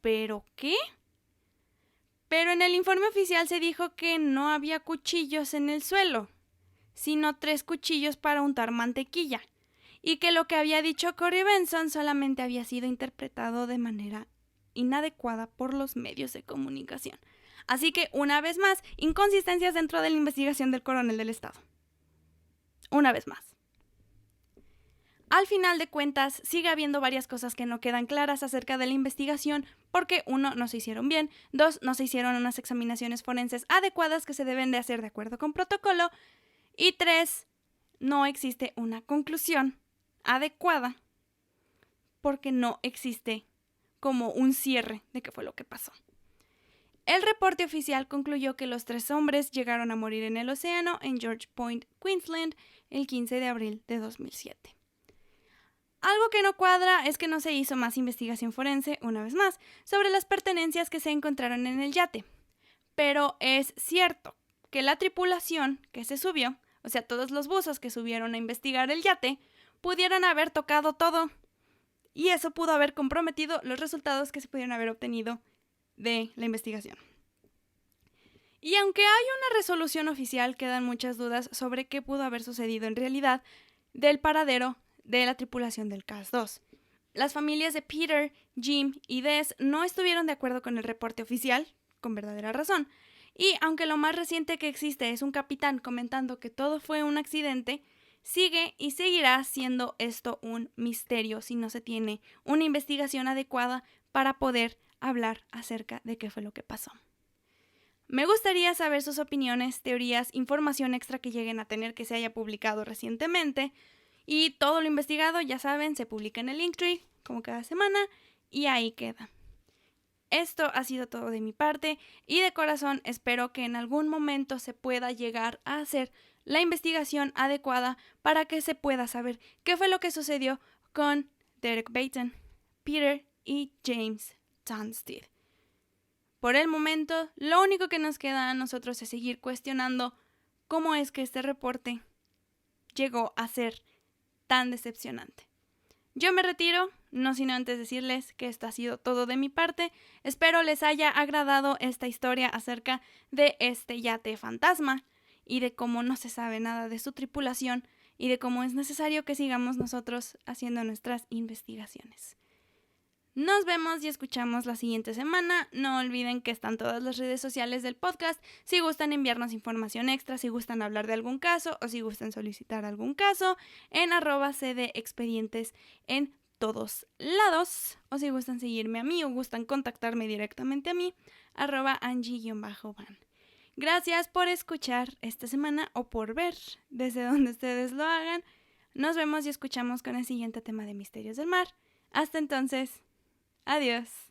¿pero qué?» Pero en el informe oficial se dijo que no había cuchillos en el suelo, sino 3 cuchillos para untar mantequilla, y que lo que había dicho Corey Benson solamente había sido interpretado de manera inadecuada por los medios de comunicación. Así que, una vez más, inconsistencias dentro de la investigación del coronel del estado. Una vez más. Al final de cuentas, sigue habiendo varias cosas que no quedan claras acerca de la investigación porque 1. No se hicieron bien, 2. No se hicieron unas examinaciones forenses adecuadas que se deben de hacer de acuerdo con protocolo Y 3, no existe una conclusión adecuada porque no existe como un cierre de qué fue lo que pasó. El reporte oficial concluyó que los 3 hombres llegaron a morir en el océano en George Point, Queensland, el 15 de abril de 2007. Algo que no cuadra es que no se hizo más investigación forense, una vez más, sobre las pertenencias que se encontraron en el yate. Pero es cierto que la tripulación que se subió, o sea, todos los buzos que subieron a investigar el yate, pudieron haber tocado todo. Y eso pudo haber comprometido los resultados que se pudieron haber obtenido de la investigación. Y aunque hay una resolución oficial, quedan muchas dudas sobre qué pudo haber sucedido en realidad del paradero de la tripulación del CAS-2. Las familias de Peter, Jim y Des no estuvieron de acuerdo con el reporte oficial, con verdadera razón. Y aunque lo más reciente que existe es un capitán comentando que todo fue un accidente, sigue y seguirá siendo esto un misterio si no se tiene una investigación adecuada para poder hablar acerca de qué fue lo que pasó. Me gustaría saber sus opiniones, teorías, información extra que lleguen a tener que se haya publicado recientemente. Y todo lo investigado, ya saben, se publica en el Linktree, como cada semana, y ahí queda. Esto ha sido todo de mi parte, y de corazón espero que en algún momento se pueda llegar a hacer la investigación adecuada para que se pueda saber qué fue lo que sucedió con Derek Bateson, Peter y James Tunstead. Por el momento, lo único que nos queda a nosotros es seguir cuestionando cómo es que este reporte llegó a ser tan decepcionante. Yo me retiro, no sin antes decirles que esto ha sido todo de mi parte. Espero les haya agradado esta historia acerca de este yate fantasma y de cómo no se sabe nada de su tripulación y de cómo es necesario que sigamos nosotros haciendo nuestras investigaciones. Nos vemos y escuchamos la siguiente semana. No olviden que están todas las redes sociales del podcast. Si gustan enviarnos información extra, si gustan hablar de algún caso o si gustan solicitar algún caso, en @cdexpedientes en todos lados. O si gustan seguirme a mí o gustan contactarme directamente a mí, @Angie_Van. Gracias por escuchar esta semana o por ver desde donde ustedes lo hagan. Nos vemos y escuchamos con el siguiente tema de Misterios del Mar. Hasta entonces. Adiós.